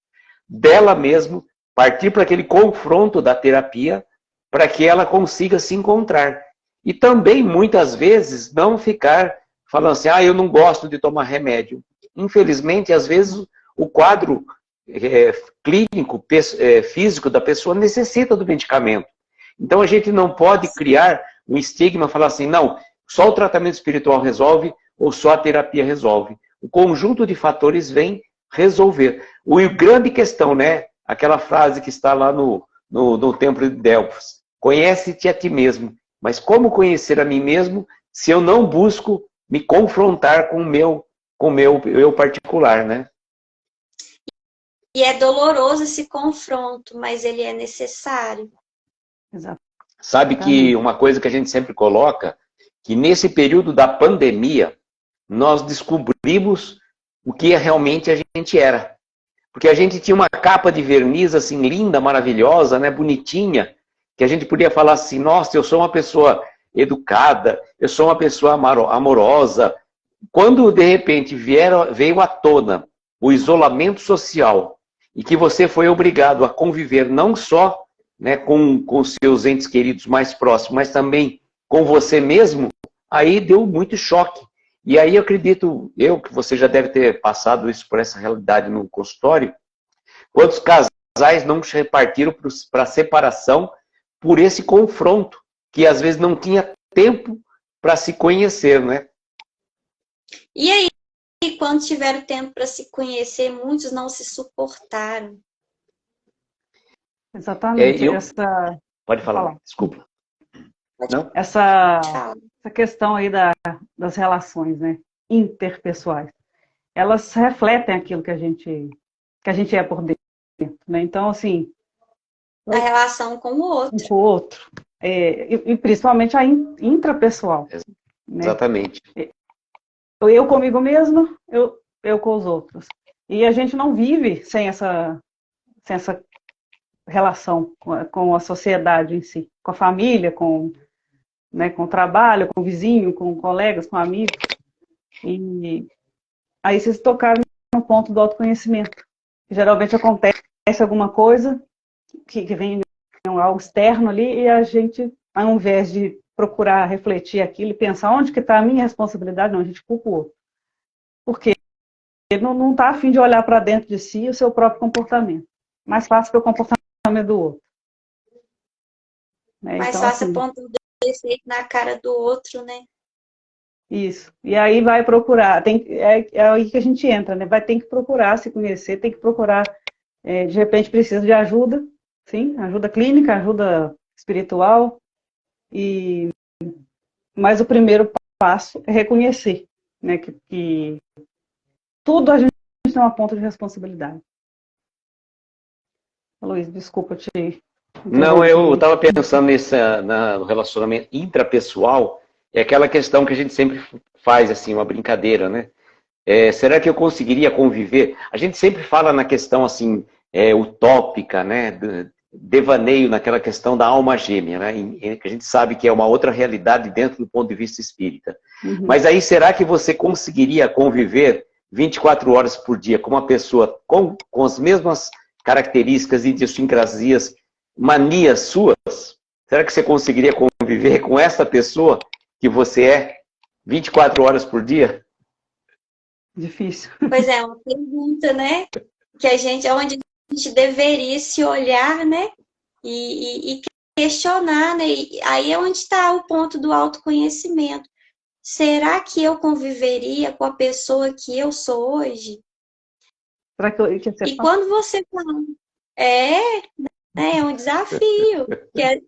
dela mesma, partir para aquele confronto da terapia, para que ela consiga se encontrar. E também, muitas vezes, não ficar falando assim, eu não gosto de tomar remédio. Infelizmente, às vezes, o quadro clínico, físico da pessoa necessita do medicamento. Então, a gente não pode criar um estigma, falar assim, não, só o tratamento espiritual resolve ou só a terapia resolve. O conjunto de fatores vem resolver. O grande questão, né? Aquela frase que está lá no Templo de Delfos. Conhece-te a ti mesmo. Mas como conhecer a mim mesmo se eu não busco me confrontar com o meu eu particular, né? E é doloroso esse confronto, mas ele é necessário. Exato. Sabe que uma coisa que a gente sempre coloca, que nesse período da pandemia, nós descobrimos o que realmente a gente era. Porque a gente tinha uma capa de verniz assim, linda, maravilhosa, né, bonitinha, que a gente podia falar assim, nossa, eu sou uma pessoa educada, eu sou uma pessoa amorosa. Quando, de repente, veio à tona o isolamento social e que você foi obrigado a conviver não só, né, com seus entes queridos mais próximos, mas também com você mesmo, aí deu muito choque. E aí eu acredito, que você já deve ter passado isso por essa realidade no consultório, quantos casais não se repartiram para separação por esse confronto, que às vezes não tinha tempo para se conhecer, né? E aí, quando tiveram tempo para se conhecer, muitos não se suportaram. Exatamente. Pode falar, desculpa. Não? Essa questão aí das relações, né, interpessoais, elas refletem aquilo que a gente é por dentro, né? Então, assim, a relação com o outro. Com o outro. E principalmente a intrapessoal. Exatamente. Né? Eu comigo mesma, eu com os outros. E a gente não vive sem essa relação com a sociedade em si, com a família, com o trabalho, com o vizinho, com colegas, com amigos. E aí vocês tocaram no ponto do autoconhecimento. Geralmente acontece alguma coisa que vem algo externo ali e a gente, ao invés de procurar refletir aquilo e pensar onde que está a minha responsabilidade, não, a gente culpa o outro. Porque ele não está a fim de olhar para dentro de si o seu próprio comportamento. Mais fácil que o comportamento do outro. Mais então, fácil apontar o defeito na cara do outro, né? Isso. E aí vai procurar. É aí que a gente entra, né? Vai ter que procurar se conhecer, tem que procurar. De repente precisa de ajuda, sim, ajuda clínica, ajuda espiritual. Mas o primeiro passo é reconhecer, né? Que tudo a gente tem uma ponta de responsabilidade. Luiz, desculpa te... Não, eu estava pensando no relacionamento intrapessoal, é aquela questão que a gente sempre faz, assim, uma brincadeira, né? Será que eu conseguiria conviver? A gente sempre fala na questão, assim, utópica, né? Devaneio naquela questão da alma gêmea, né? Que a gente sabe que é uma outra realidade dentro do ponto de vista espírita. Uhum. Mas aí, será que você conseguiria conviver 24 horas por dia com uma pessoa com as mesmas características, idiosincrasias, manias suas? Será que você conseguiria conviver com essa pessoa que você é 24 horas por dia? Difícil. Pois é, uma pergunta, né? Que onde a gente deveria se olhar, né? E questionar, né? E aí é onde está o ponto do autoconhecimento. Será que eu conviveria com a pessoa que eu sou hoje? Será que e quando você fala, é um desafio.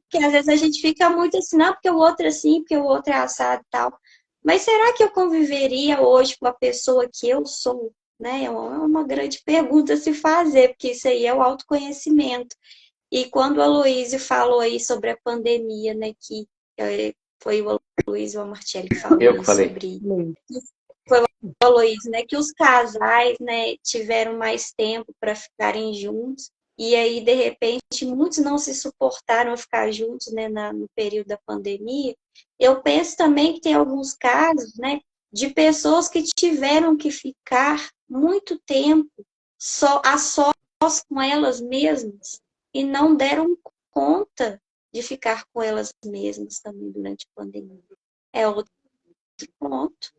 Que às vezes a gente fica muito assim, não, porque o outro é assim, porque o outro é assado e tal. Mas será que eu conviveria hoje com a pessoa que eu sou? Né? É uma grande pergunta a se fazer, porque isso aí é o autoconhecimento. E quando o Aloysio falou aí sobre a pandemia, né, que foi o Aloysio Martelli que falou sobre... Foi o Aloysio, né, que os casais, né, tiveram mais tempo para ficarem juntos. E aí, de repente, muitos não se suportaram a ficar juntos, né, no período da pandemia. Eu penso também que tem alguns casos, né, de pessoas que tiveram que ficar muito tempo a sós com elas mesmas e não deram conta de ficar com elas mesmas também durante a pandemia. É outro ponto.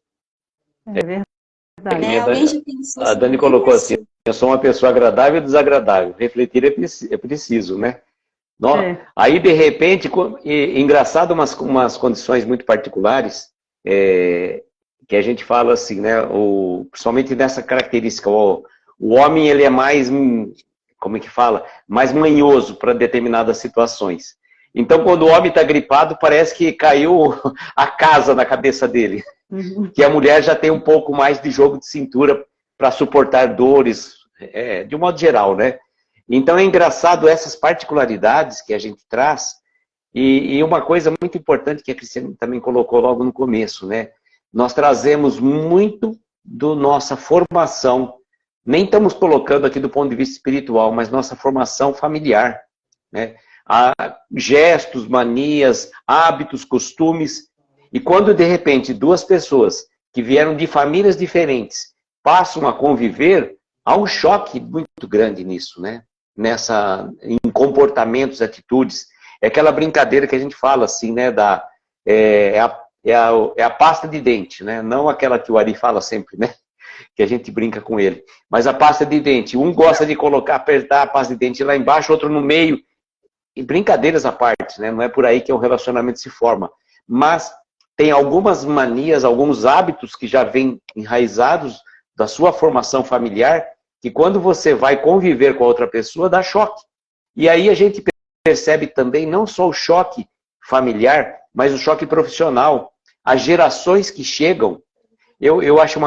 É verdade. Né? Alguém já pensou A Dani sobre colocou assim, isso? eu sou uma pessoa agradável e desagradável. Refletir é preciso, né? Aí, de repente, engraçado umas condições muito particulares, que a gente fala assim, né? Principalmente nessa característica, o homem ele é mais, como é que fala? Mais manhoso para determinadas situações. Então, quando o homem está gripado, parece que caiu a casa na cabeça dele. Uhum. Que a mulher já tem um pouco mais de jogo de cintura para suportar dores, de um modo geral, né? Então é engraçado essas particularidades que a gente traz, e uma coisa muito importante que a Cristiane também colocou logo no começo, né? Nós trazemos muito da nossa formação, nem estamos colocando aqui do ponto de vista espiritual, mas nossa formação familiar, né? Gestos, manias, hábitos, costumes, e quando de repente duas pessoas que vieram de famílias diferentes passam a conviver, há um choque muito grande nisso, né? Em comportamentos, atitudes. É aquela brincadeira que a gente fala assim, né? É a pasta de dente, né? Não aquela que o Ari fala sempre, né? Que a gente brinca com ele. Mas a pasta de dente. Um gosta de apertar a pasta de dente lá embaixo, outro no meio. E brincadeiras à parte, né? Não é por aí que o relacionamento se forma. Mas tem algumas manias, alguns hábitos que já vêm enraizados da sua formação familiar, que quando você vai conviver com a outra pessoa, dá choque. E aí a gente percebe também não só o choque familiar, mas o choque profissional. As gerações que chegam, eu acho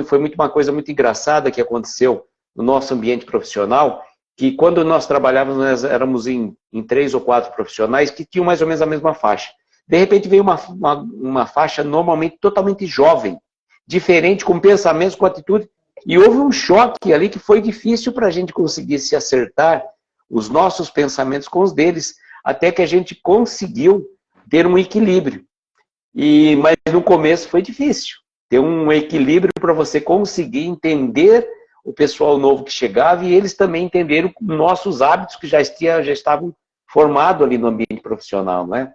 foi uma coisa muito engraçada que aconteceu no nosso ambiente profissional, que quando nós trabalhávamos, nós éramos em 3 ou 4 profissionais que tinham mais ou menos a mesma faixa. De repente veio uma faixa normalmente totalmente jovem, diferente, com pensamentos, com atitude, e houve um choque ali que foi difícil para a gente conseguir se acertar os nossos pensamentos com os deles, até que a gente conseguiu ter um equilíbrio. Mas no começo foi difícil, ter um equilíbrio para você conseguir entender o pessoal novo que chegava e eles também entenderam nossos hábitos que já estavam formados ali no ambiente profissional, não é?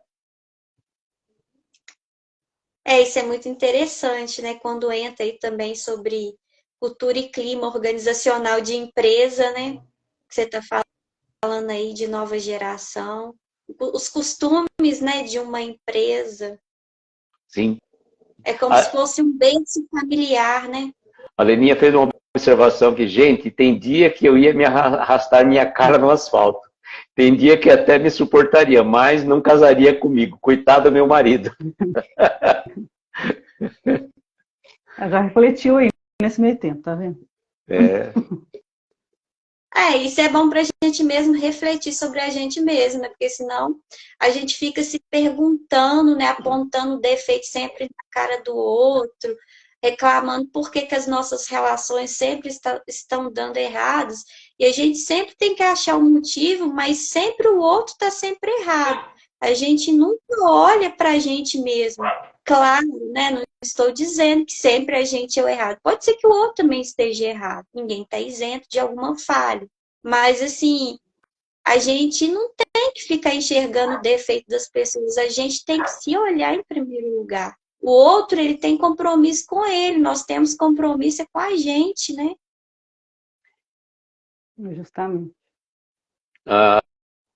Isso é muito interessante, né? Quando entra aí também sobre cultura e clima organizacional de empresa, né? Que você está falando aí de nova geração. Os costumes, né, de uma empresa. Sim. É como se fosse um berço familiar, né? A Leninha fez uma observação que, gente, tem dia que eu ia me arrastar minha cara no asfalto. Tem dia que até me suportaria, mas não casaria comigo. Coitado do meu marido. Já refletiu aí nesse meio tempo, tá vendo? Isso é bom para a gente mesmo refletir sobre a gente mesmo, né? Porque senão a gente fica se perguntando, né? Apontando defeito sempre na cara do outro, reclamando por que as nossas relações sempre estão dando errados. E a gente sempre tem que achar um motivo, mas sempre o outro está sempre errado. A gente nunca olha para a gente mesmo. Claro, né? Não estou dizendo que sempre a gente é o errado. Pode ser que o outro também esteja errado. Ninguém está isento de alguma falha. Mas, assim, a gente não tem que ficar enxergando o defeito das pessoas. A gente tem que se olhar em primeiro lugar. O outro, ele tem compromisso com ele. Nós temos compromisso com a gente, né? Justamente. A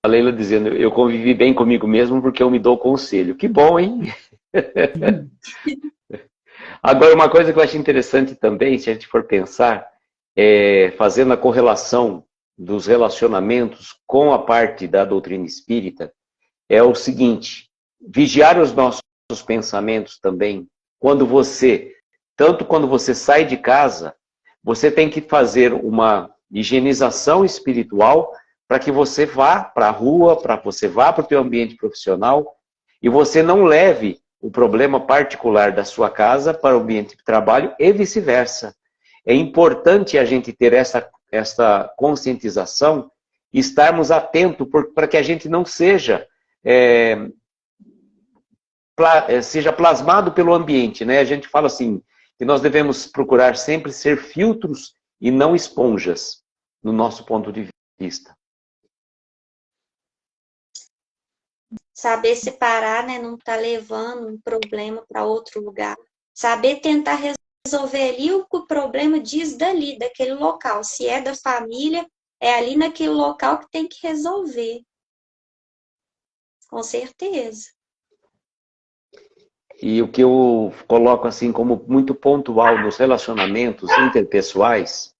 Leila dizendo, eu convivi bem comigo mesmo porque eu me dou conselho. Que bom, hein? Agora, uma coisa que eu acho interessante também, se a gente for pensar, fazendo a correlação dos relacionamentos com a parte da doutrina espírita, é o seguinte: vigiar os nossos pensamentos também. Tanto quando você sai de casa, você tem que fazer uma higienização espiritual para que você vá para a rua, para que você vá para o teu ambiente profissional e você não leve o problema particular da sua casa para o ambiente de trabalho e vice-versa. É importante a gente ter essa conscientização e estarmos atentos para que a gente não seja plasmado pelo ambiente, né? A gente fala assim, que nós devemos procurar sempre ser filtros e não esponjas, no nosso ponto de vista. saber separar, né? Não tá levando um problema para outro lugar. Saber tentar resolver ali o que o problema diz dali, daquele local. Se é da família, é ali naquele local que tem que resolver. Com certeza. E o que eu coloco assim como muito pontual nos relacionamentos interpessoais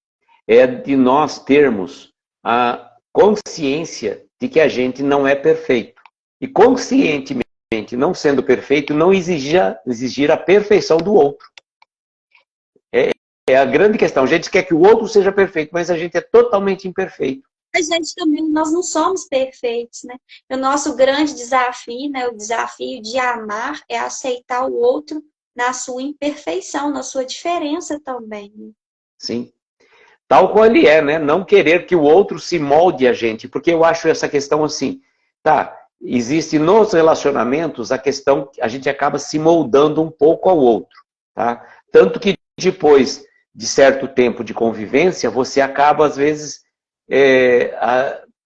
é de nós termos a consciência de que a gente não é perfeito. E conscientemente, não sendo perfeito, não exigir a perfeição do outro. É a grande questão. A gente quer que o outro seja perfeito, mas a gente é totalmente imperfeito. A gente também, nós não somos perfeitos, né? O nosso grande desafio, né? O desafio de amar é aceitar o outro na sua imperfeição, na sua diferença também. Sim. Tal qual ele é, né? Não querer que o outro se molde a gente, porque eu acho essa questão assim, tá? Existe nos relacionamentos a questão que a gente acaba se moldando um pouco ao outro, tá? Tanto que depois de certo tempo de convivência, você acaba às vezes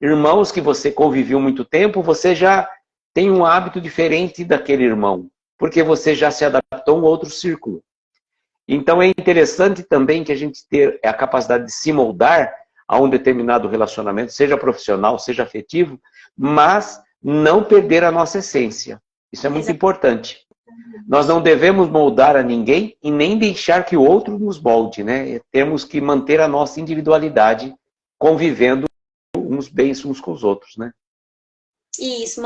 irmãos que você conviveu muito tempo, você já tem um hábito diferente daquele irmão, porque você já se adaptou a um outro círculo. Então é interessante também que a gente tenha a capacidade de se moldar a um determinado relacionamento, seja profissional, seja afetivo, mas não perder a nossa essência. Isso é muito importante. Nós não devemos moldar a ninguém e nem deixar que o outro nos molde, né? Temos que manter a nossa individualidade convivendo uns bens uns com os outros, né? Isso,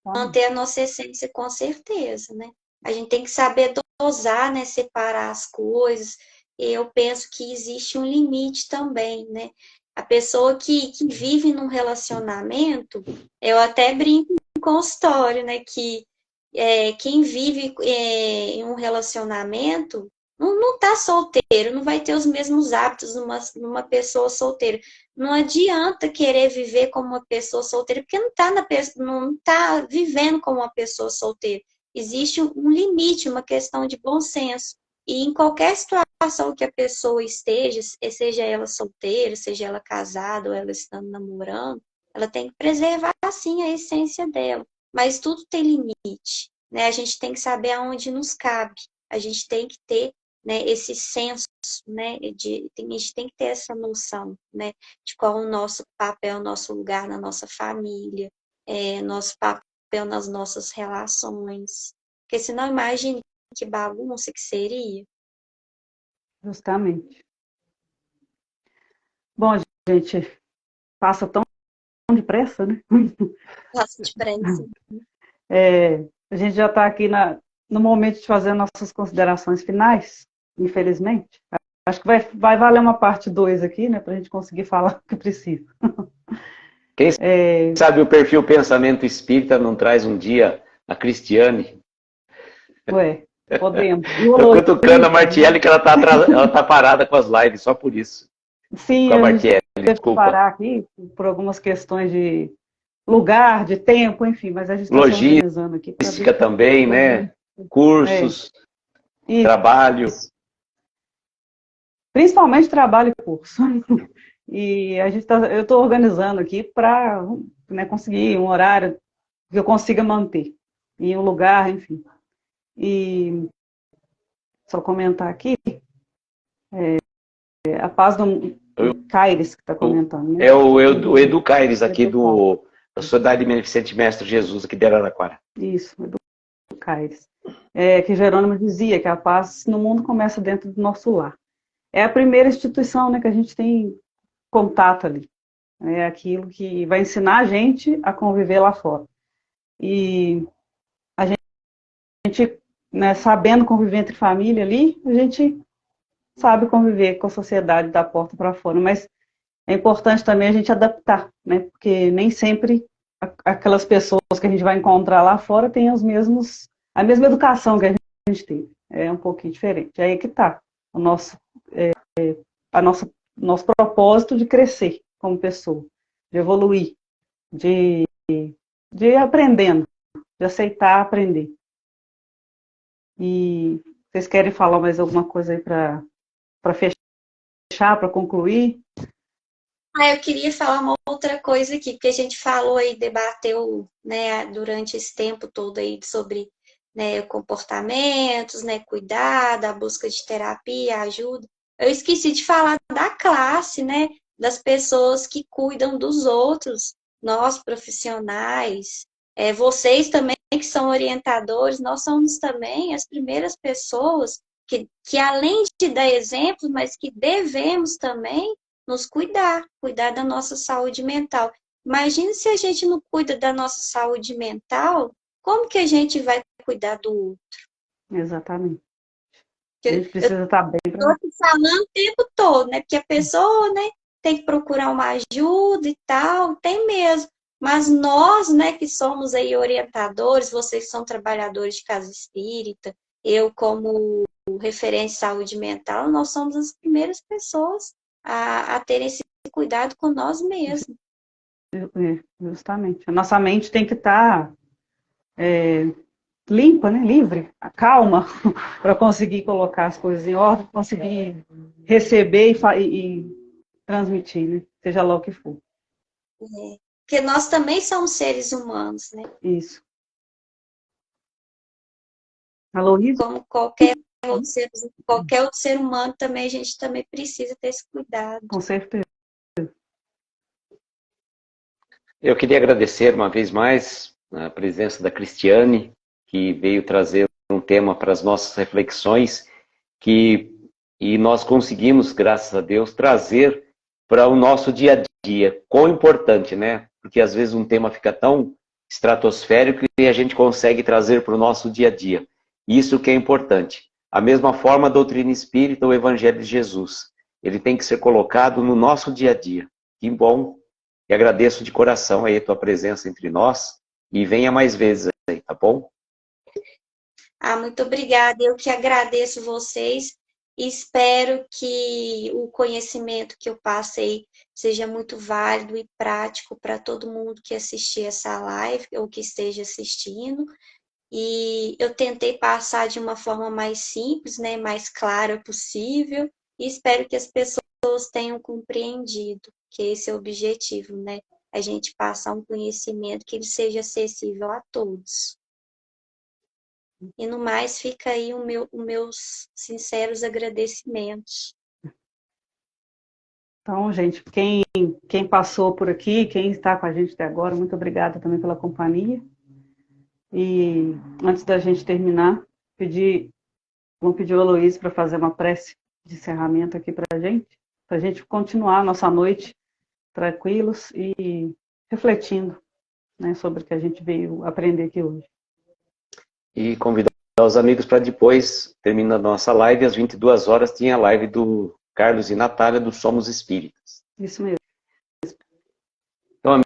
manter a nossa essência com certeza, né? A gente tem que saber dosar, né? Separar as coisas. Eu penso que existe um limite também, né? A pessoa que vive num relacionamento, eu até brinco em consultório, né? Que quem vive em um relacionamento não tá solteiro, não vai ter os mesmos hábitos numa pessoa solteira. Não adianta querer viver como uma pessoa solteira, porque não tá vivendo como uma pessoa solteira. Existe um limite, uma questão de bom senso. E em qualquer situação que a pessoa esteja, seja ela solteira, seja ela casada ou ela estando namorando, ela tem que preservar, sim, a essência dela. Mas tudo tem limite, né? A gente tem que saber aonde nos cabe. A gente tem que ter, né, esse senso, né, a gente tem que ter essa noção, né, de qual o nosso papel, nosso lugar na nossa família, nosso papel nas nossas relações. Porque senão imagine que bagunça que seria. Justamente. Bom, gente, passa tão depressa, né? Passa depressa. A gente já está aqui no momento de fazer nossas considerações finais, infelizmente. Acho que vai valer uma parte 2 aqui, né, para a gente conseguir falar o que precisa. Quem sabe o perfil Pensamento Espírita não traz um dia a Cristiane? Podemos. Estou cutucando a Martiele que ela tá parada com as lives, só por isso. Sim, Com a a gente Martiele, teve que desculpa. parar aqui por algumas questões de lugar, de tempo, enfim, mas a gente está se organizando aqui. Logística também, né? Cursos, trabalho. Principalmente trabalho e curso. E eu estou organizando aqui para, né, conseguir um horário que eu consiga manter. E um lugar, enfim. E só comentar aqui, a paz do Caires que está comentando. Né? É o Edu Caires, aqui da Sociedade Beneficente Mestre Jesus, aqui de Araraquara. Isso, Edu Caires. Que Jerônimo dizia que a paz no mundo começa dentro do nosso lar. É a primeira instituição, né, que a gente tem contato ali. É aquilo que vai ensinar a gente a conviver lá fora. E a gente, né, sabendo conviver entre família ali, a gente sabe conviver com a sociedade da porta para fora. Mas é importante também a gente adaptar, né? Porque nem sempre aquelas pessoas que a gente vai encontrar lá fora têm a mesma educação que a gente teve. É um pouquinho diferente. É aí que está o nosso propósito de crescer como pessoa, de evoluir, de ir aprendendo, de aceitar aprender. E vocês querem falar mais alguma coisa aí para fechar, para concluir? Eu queria falar uma outra coisa aqui, porque a gente falou aí, debateu, né, durante esse tempo todo aí sobre, né, comportamentos, né, cuidado, a busca de terapia, ajuda. Eu esqueci de falar da classe, né, das pessoas que cuidam dos outros, nós profissionais, vocês também que são orientadores, nós somos também as primeiras pessoas que além de dar exemplos, mas que devemos também nos cuidar da nossa saúde mental. Imagina se a gente não cuida da nossa saúde mental, como que a gente vai cuidar do outro? Exatamente. A Eu gente precisa estar bem estou para. aqui falando o tempo todo, né? Porque a pessoa, né, tem que procurar uma ajuda e tal, tem mesmo. Mas nós, né, que somos aí orientadores, vocês que são trabalhadores de casa espírita, eu como referente de saúde mental, nós somos as primeiras pessoas a terem esse cuidado com nós mesmos. Justamente. A nossa mente tem que estar limpa, né? Livre, calma, para conseguir colocar as coisas em ordem, conseguir receber e transmitir, né? Seja lá o que for. Porque nós também somos seres humanos, né? Isso. Alô, Isa? Como qualquer outro ser humano também, a gente também precisa ter esse cuidado. Com certeza. Eu queria agradecer uma vez mais a presença da Cristiane, que veio trazer um tema para as nossas reflexões, e nós conseguimos, graças a Deus, trazer para o nosso dia a dia. Quão importante, né? Porque às vezes um tema fica tão estratosférico e a gente consegue trazer para o nosso dia a dia. Isso que é importante. A mesma forma a doutrina espírita, o Evangelho de Jesus. Ele tem que ser colocado no nosso dia a dia. Que bom. E agradeço de coração aí a tua presença entre nós. E venha mais vezes aí, tá bom? Muito obrigada. Eu que agradeço vocês e espero que o conhecimento que eu passei seja muito válido e prático para todo mundo que assistir essa live ou que esteja assistindo. E eu tentei passar de uma forma mais simples, né, mais clara possível, e espero que as pessoas tenham compreendido que esse é o objetivo, né? A gente passar um conhecimento que ele seja acessível a todos. E no mais, fica aí os meus sinceros agradecimentos. Então, gente, quem passou por aqui, quem está com a gente até agora, muito obrigada também pela companhia. E antes da gente terminar, vamos pedir ao Aloysio para fazer uma prece de encerramento aqui para a gente continuar a nossa noite tranquilos e refletindo, né, sobre o que a gente veio aprender aqui hoje. E convidar os amigos para depois, terminando a nossa live, às 22 horas, tinha a live do Carlos e Natália do Somos Espíritas. Isso mesmo. Então,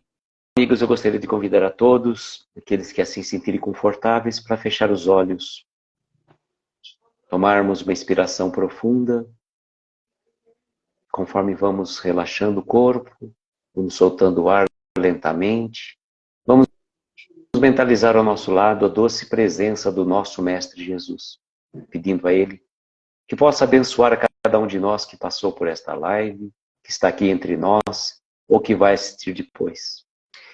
amigos, eu gostaria de convidar a todos, aqueles que assim se sentirem confortáveis, para fechar os olhos, tomarmos uma inspiração profunda, conforme vamos relaxando o corpo, vamos soltando o ar lentamente, vamos mentalizar ao nosso lado a doce presença do nosso Mestre Jesus, pedindo a Ele que possa abençoar a cada um de nós que passou por esta live, que está aqui entre nós, ou que vai assistir depois.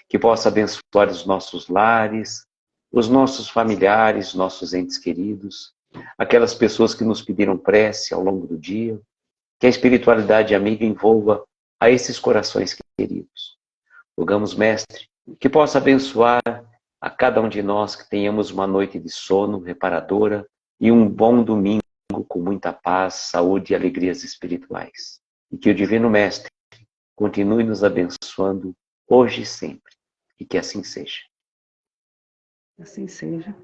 Que possa abençoar os nossos lares, os nossos familiares, nossos entes queridos, aquelas pessoas que nos pediram prece ao longo do dia, que a espiritualidade amiga envolva a esses corações queridos. Rogamos, Mestre, que possa abençoar a cada um de nós, que tenhamos uma noite de sono reparadora e um bom domingo com muita paz, saúde e alegrias espirituais. E que o Divino Mestre continue nos abençoando hoje e sempre. E que assim seja. Assim seja.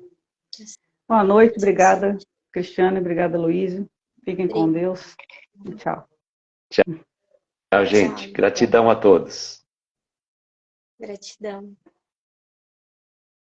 Boa noite, obrigada, Cristiane, obrigada, Aloysio. Fiquem com Deus e tchau. Tchau, gente. Gratidão a todos. Gratidão.